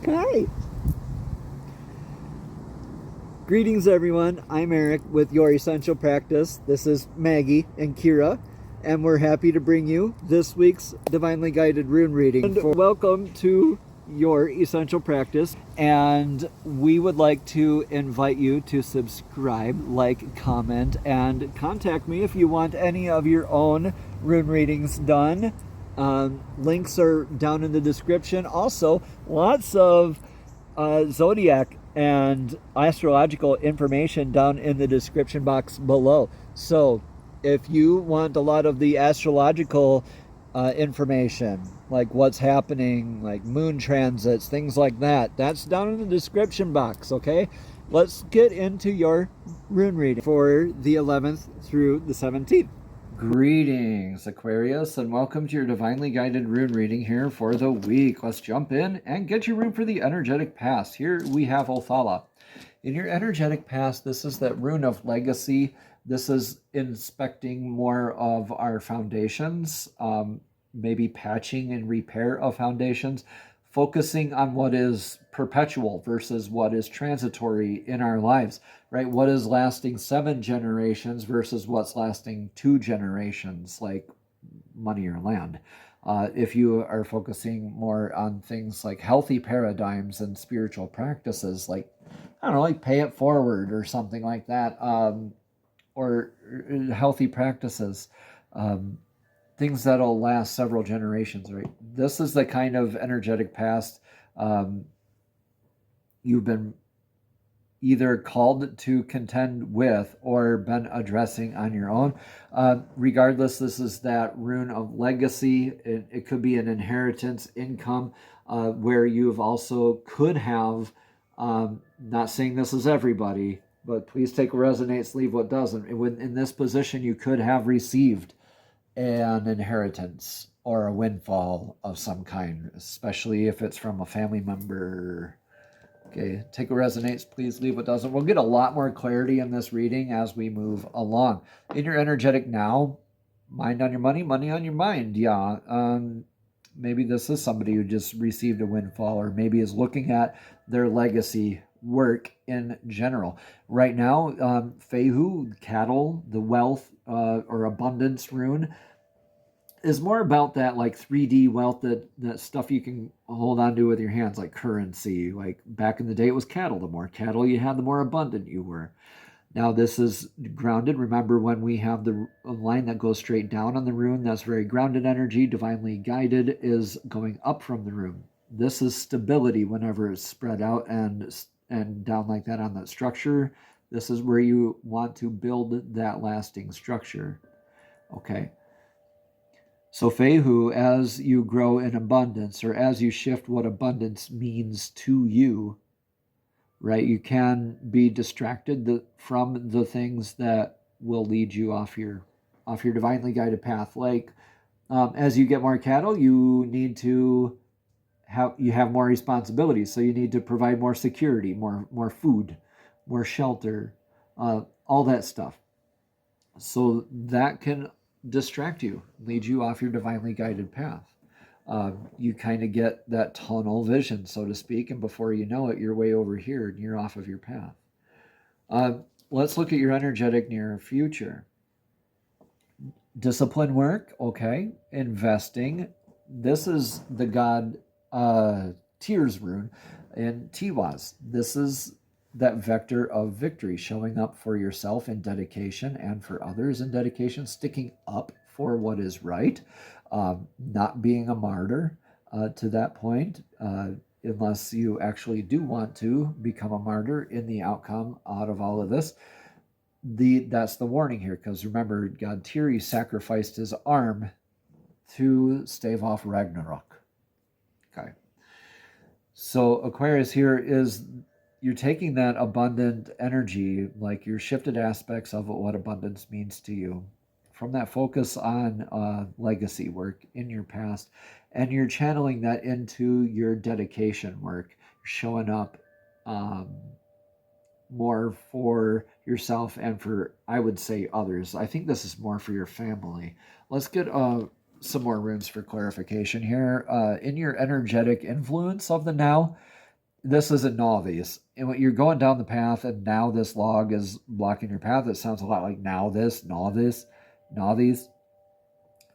Hi. Greetings, everyone. I'm Eric with Your Essential Practice. This is Maggie and Kira, and we're happy to bring you this week's Divinely Guided Rune reading. And welcome to Your Essential Practice. And we would like to invite you to subscribe, like, comment, and contact me if you want any of your own rune readings done. Links are down in the description. Also, lots of zodiac and astrological information down in the description box below. So if you want a lot of the astrological information, like what's happening, like moon transits, things like that, that's down in the description box. Okay, let's get into your rune reading for the 11th through the 17th. Greetings, Aquarius, and welcome to your Divinely Guided Rune reading here for the week. Let's jump in and get your rune for the energetic past. Here we have Othala. In your energetic past, this is that rune of legacy. This is inspecting more of our foundations, maybe patching and repair of foundations, focusing on what is perpetual versus what is transitory in our lives, right? What is lasting 7 generations versus what's lasting 2 generations, like money or land. If you are focusing more on things like healthy paradigms and spiritual practices, like, I don't know, like pay it forward or something like that, or healthy practices, things that'll last several generations, right? This is the kind of energetic past you've been either called to contend with or been addressing on your own. Regardless, this is that rune of legacy. It could be an inheritance, income, where you've also could have, not saying this is everybody, but please take what resonates, leave what doesn't. In this position, you could have received an inheritance or a windfall of some kind, especially if it's from a family member. Okay, take what resonates, please leave what doesn't. We'll get a lot more clarity in this reading as we move along. In your energetic now, mind on your money, money on your mind. Yeah, maybe this is somebody who just received a windfall, or maybe is looking at their legacy work in general. Right now, Fehu, cattle, the wealth or abundance rune, is more about that like 3D wealth, that stuff you can hold on to with your hands, like currency. Like back in the day, it was cattle. The more cattle you had, the more abundant you were. Now this is grounded. Remember, when we have the line that goes straight down on the rune, that's very grounded energy. Divinely guided is going up from the rune. This is stability whenever it's spread out and down like that on that structure. This is where you want to build that lasting structure. Okay. So Fehu, as you grow in abundance, or as you shift what abundance means to you, right, you can be distracted from the things that will lead you off your divinely guided path. Like as you get more cattle, you need to have more responsibilities. So you need to provide more security, more food, more shelter, all that stuff. So that can distract you, lead you off your divinely guided path. You kind of get that tunnel vision, so to speak, and before you know it, you're way over here and you're off of your path. Let's look at your energetic near future. Discipline work, okay. Investing. This is the god Tears rune in Tiwaz. This is that vector of victory, showing up for yourself in dedication and for others in dedication, sticking up for what is right, not being a martyr to that point, unless you actually do want to become a martyr in the outcome out of all of this. That's the warning here, because remember, God Tiri sacrificed his arm to stave off Ragnarok. Okay. So Aquarius here is, you're taking that abundant energy, like your shifted aspects of what abundance means to you, from that focus on legacy work in your past, and you're channeling that into your dedication work. You're showing up more for yourself and for, I would say, others. I think this is more for your family. Let's get some more runes for clarification here. In your energetic influence of the now, this is a novice. And when you're going down the path and now this log is blocking your path, it sounds a lot like now this, novice, novice.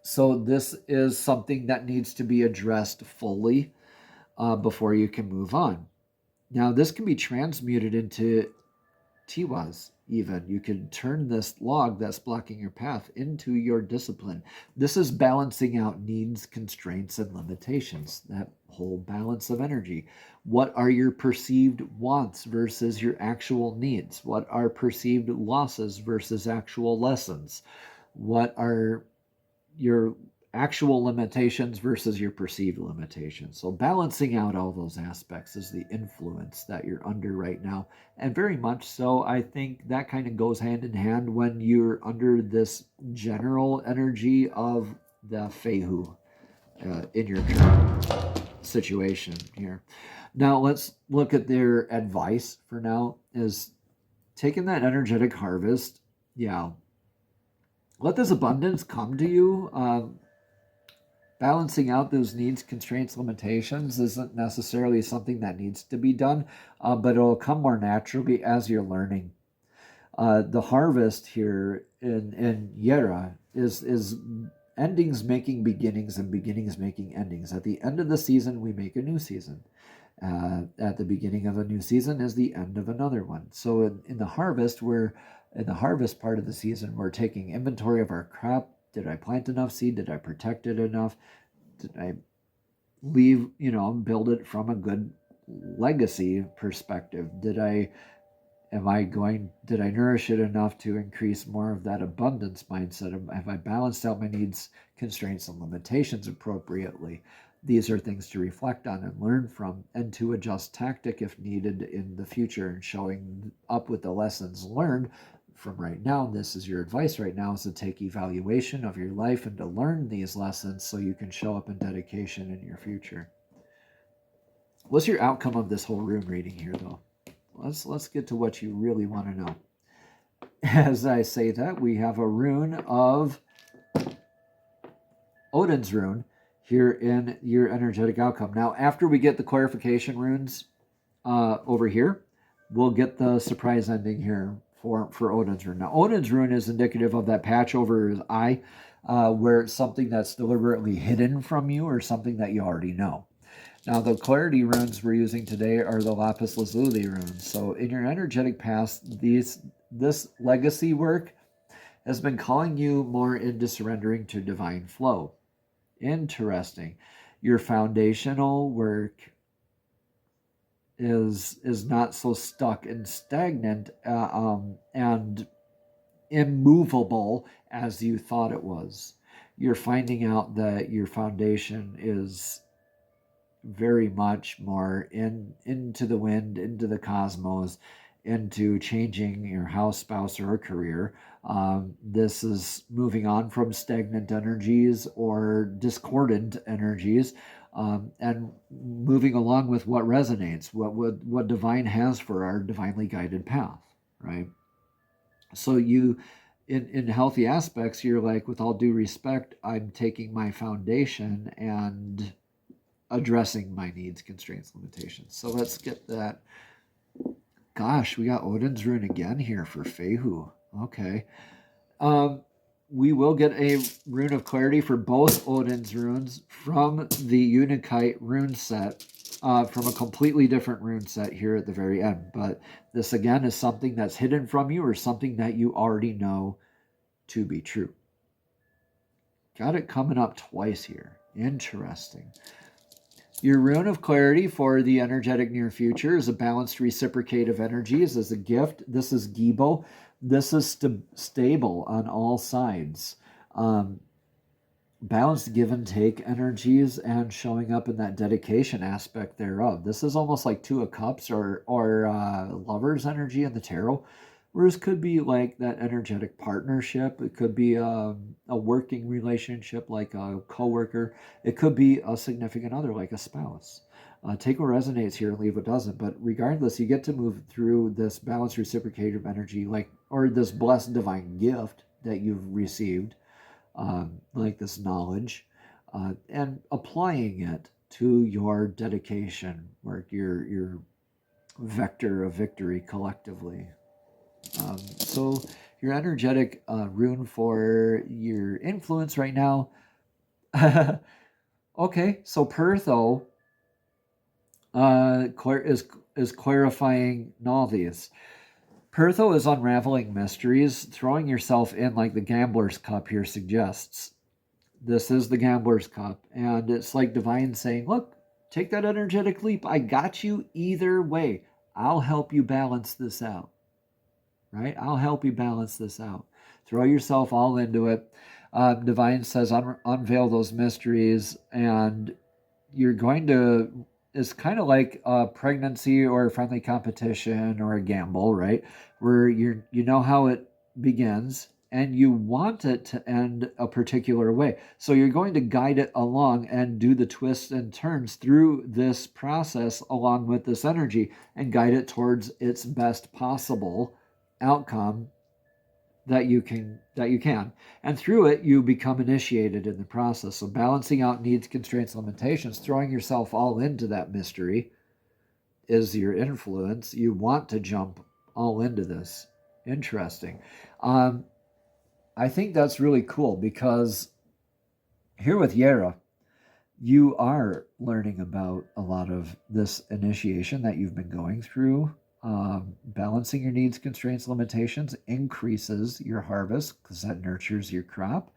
So this is something that needs to be addressed fully before you can move on. Now, this can be transmuted into Tiwas, even. You can turn this log that's blocking your path into your discipline. This is balancing out needs, constraints, and limitations, that whole balance of energy. What are your perceived wants versus your actual needs? What are perceived losses versus actual lessons? What are your actual limitations versus your perceived limitations? So balancing out all those aspects is the influence that you're under right now. And very much so, I think that kind of goes hand in hand when you're under this general energy of the Fehu in your current situation here. Now let's look at their advice for now is taking that energetic harvest. Yeah. Let this abundance come to you. Balancing out those needs, constraints, limitations isn't necessarily something that needs to be done, but it'll come more naturally as you're learning. The harvest here in Yera is endings making beginnings and beginnings making endings. At the end of the season, we make a new season. At the beginning of a new season is the end of another one. So in the harvest, in the harvest part of the season, we're taking inventory of our crop. Did I plant enough seed? Did I protect it enough? Did I leave, build it from a good legacy perspective? Did I nourish it enough to increase more of that abundance mindset? Have I balanced out my needs, constraints, and limitations appropriately? These are things to reflect on and learn from, and to adjust tactic if needed in the future, and showing up with the lessons learned from right now. This is your advice right now, is to take evaluation of your life and to learn these lessons so you can show up in dedication in your future. What's your outcome of this whole rune reading here, though? Let's get to what you really want to know. As I say that, we have a rune of Odin's rune here in your energetic outcome. Now, after we get the clarification runes over here, we'll get the surprise ending here for Odin's rune. Now, Odin's rune is indicative of that patch over his eye, where it's something that's deliberately hidden from you or something that you already know. Now, the clarity runes we're using today are the lapis lazuli runes. So in your energetic past, this legacy work has been calling you more into surrendering to divine flow. Interesting. Your foundational work is not so stuck and stagnant and immovable as you thought it was. You're finding out that your foundation is very much more into the wind, into the cosmos, into changing your house, spouse, or career. This is moving on from stagnant energies or discordant energies, and moving along with what resonates, what divine has for our divinely guided path, right? So you, in healthy aspects, you're like, with all due respect, I'm taking my foundation and addressing my needs, constraints, limitations. So let's get that. Gosh, we got Odin's rune again here for Fehu. Okay. We will get a rune of clarity for both Odin's runes from the Unikite rune set, from a completely different rune set here at the very end. But this, again, is something that's hidden from you or something that you already know to be true. Got it coming up twice here. Interesting. Your rune of clarity for the energetic near future is a balanced reciprocative energies as a gift. This is Gibo. This is stable on all sides. Balanced give and take energies and showing up in that dedication aspect thereof. This is almost like Two of Cups or Lover's energy in the tarot. Whereas could be like that energetic partnership. It could be a working relationship like a coworker. It could be a significant other like a spouse. Take what resonates here and leave what doesn't. But regardless, you get to move through this balanced reciprocative energy, or this blessed divine gift that you've received, like this knowledge, and applying it to your dedication work, your vector of victory collectively. So your energetic rune for your influence right now. Okay, so Pertho is clarifying all these. Pertho is unraveling mysteries, throwing yourself in like the gambler's cup here suggests. This is the gambler's cup, and it's like divine saying, look, take that energetic leap. I got you either way. I'll help you balance this out. Right? I'll help you balance this out. Throw yourself all into it. Divine says, unveil those mysteries, and you're going to, it's kind of like a pregnancy or a friendly competition or a gamble, right? Where you know how it begins and you want it to end a particular way. So you're going to guide it along and do the twists and turns through this process along with this energy and guide it towards its best possible outcome that you can, and through it you become initiated in the process. So balancing out needs, constraints, limitations, throwing yourself all into that mystery is your influence. You want to jump all into this. Interesting. I think that's really cool because here with Yera, you are learning about a lot of this initiation that you've been going through. Balancing your needs, constraints, limitations increases your harvest because that nurtures your crop,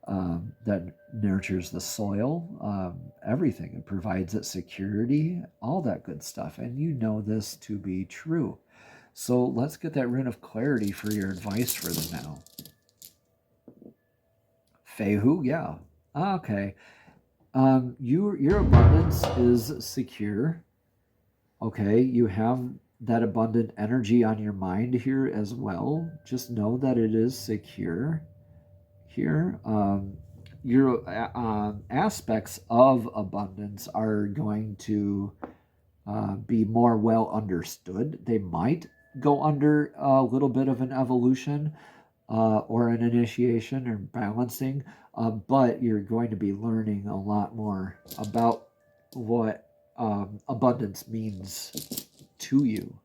that nurtures the soil, everything. It provides it security, all that good stuff. And you know this to be true. So let's get that rune of clarity for your advice for them now. Fehu, yeah. Okay. Your abundance is secure. Okay, you have that abundant energy on your mind here as well. Just know that it is secure here. Your aspects of abundance are going to be more well understood. They might go under a little bit of an evolution or an initiation or balancing, but you're going to be learning a lot more about what abundance means to you.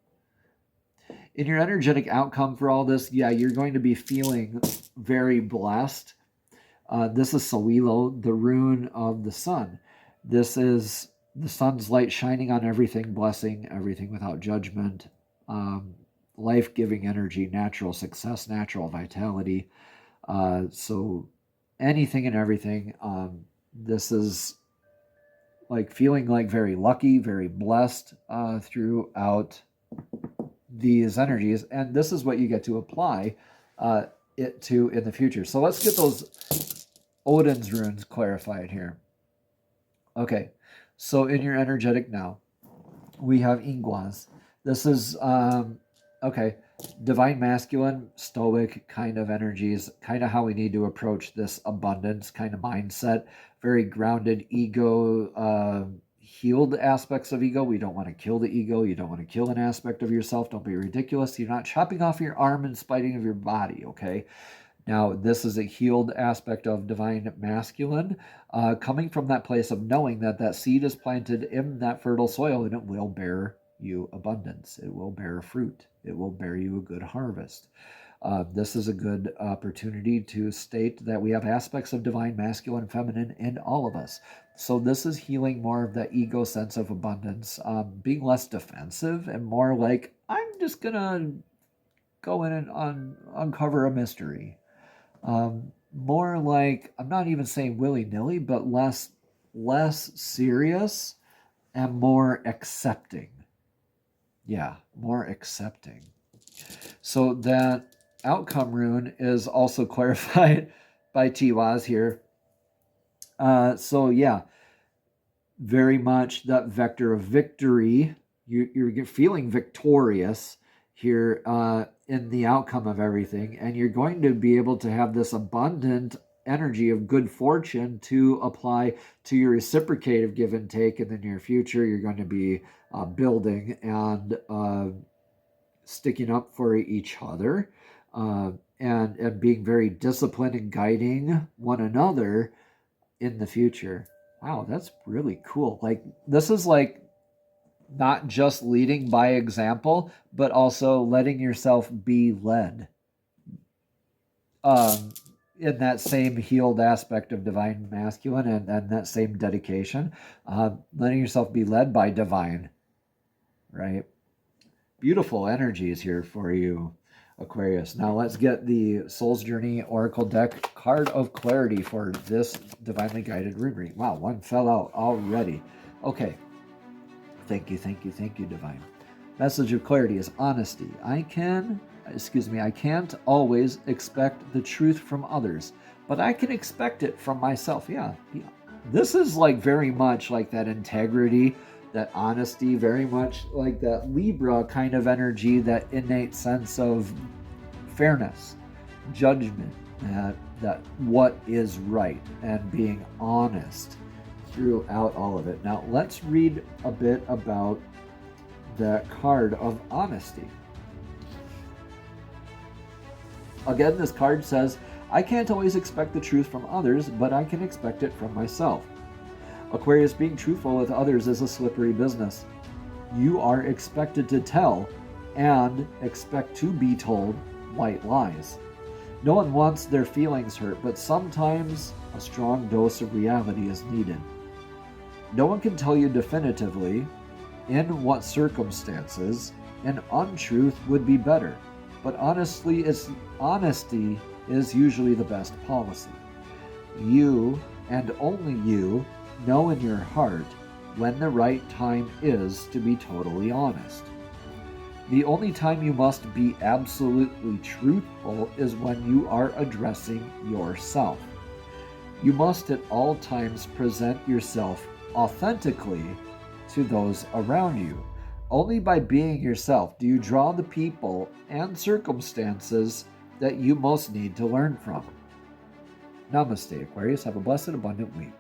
In your energetic outcome for all this, yeah, you're going to be feeling very blessed. This is Sawilo, the rune of the sun. This is the sun's light shining on everything, blessing everything without judgment, life-giving energy, natural success, natural vitality. So anything and everything. This is like feeling like very lucky, very blessed throughout these energies, and this is what you get to apply it to in the future. So let's get those Odin's runes clarified here. Okay, so in your energetic now, we have Ingwas. This is okay, divine masculine, stoic kind of energies, kind of how we need to approach this abundance kind of mindset. Very grounded, ego, healed aspects of ego. We don't want to kill the ego. You don't want to kill an aspect of yourself. Don't be ridiculous. You're not chopping off your arm and spiting of your body, okay? Now, this is a healed aspect of divine masculine, coming from that place of knowing that that seed is planted in that fertile soil and it will bear you abundance. It will bear fruit. It will bear you a good harvest. This is a good opportunity to state that we have aspects of divine masculine and feminine in all of us. So this is healing more of that ego sense of abundance, being less defensive and more like, I'm just going to go in and uncover a mystery. More like, I'm not even saying willy-nilly, but less serious and more accepting. Yeah, more accepting. So that outcome rune is also clarified by Tiwaz here. So yeah, very much that vector of victory. You're feeling victorious here in the outcome of everything, and you're going to be able to have this abundant energy of good fortune to apply to your reciprocative give and take in the near future. You're going to be building and sticking up for each other and being very disciplined and guiding one another in the future. Wow, that's really cool. Like, this is like not just leading by example, but also letting yourself be led. In that same healed aspect of divine masculine and that same dedication, letting yourself be led by divine, right? Beautiful energies here for you, Aquarius. Now let's get the Soul's Journey Oracle deck card of clarity for this divinely guided rune reading. Wow, one fell out already. Okay. Thank you, divine. Message of clarity is honesty. I can't always expect the truth from others, but I can expect it from myself. Yeah. This is like very much like that integrity, that honesty, very much like that Libra kind of energy, that innate sense of fairness, judgment, that what is right, and being honest throughout all of it. Now let's read a bit about that card of honesty. Again, this card says, I can't always expect the truth from others, but I can expect it from myself. Aquarius, being truthful with others is a slippery business. You are expected to tell and expect to be told white lies. No one wants their feelings hurt, but sometimes a strong dose of reality is needed. No one can tell you definitively in what circumstances an untruth would be better, but honesty is usually the best policy. You, and only you, know in your heart when the right time is to be totally honest. The only time you must be absolutely truthful is when you are addressing yourself. You must at all times present yourself authentically to those around you. Only by being yourself do you draw the people and circumstances that you most need to learn from. Namaste, Aquarius. Have a blessed, abundant week.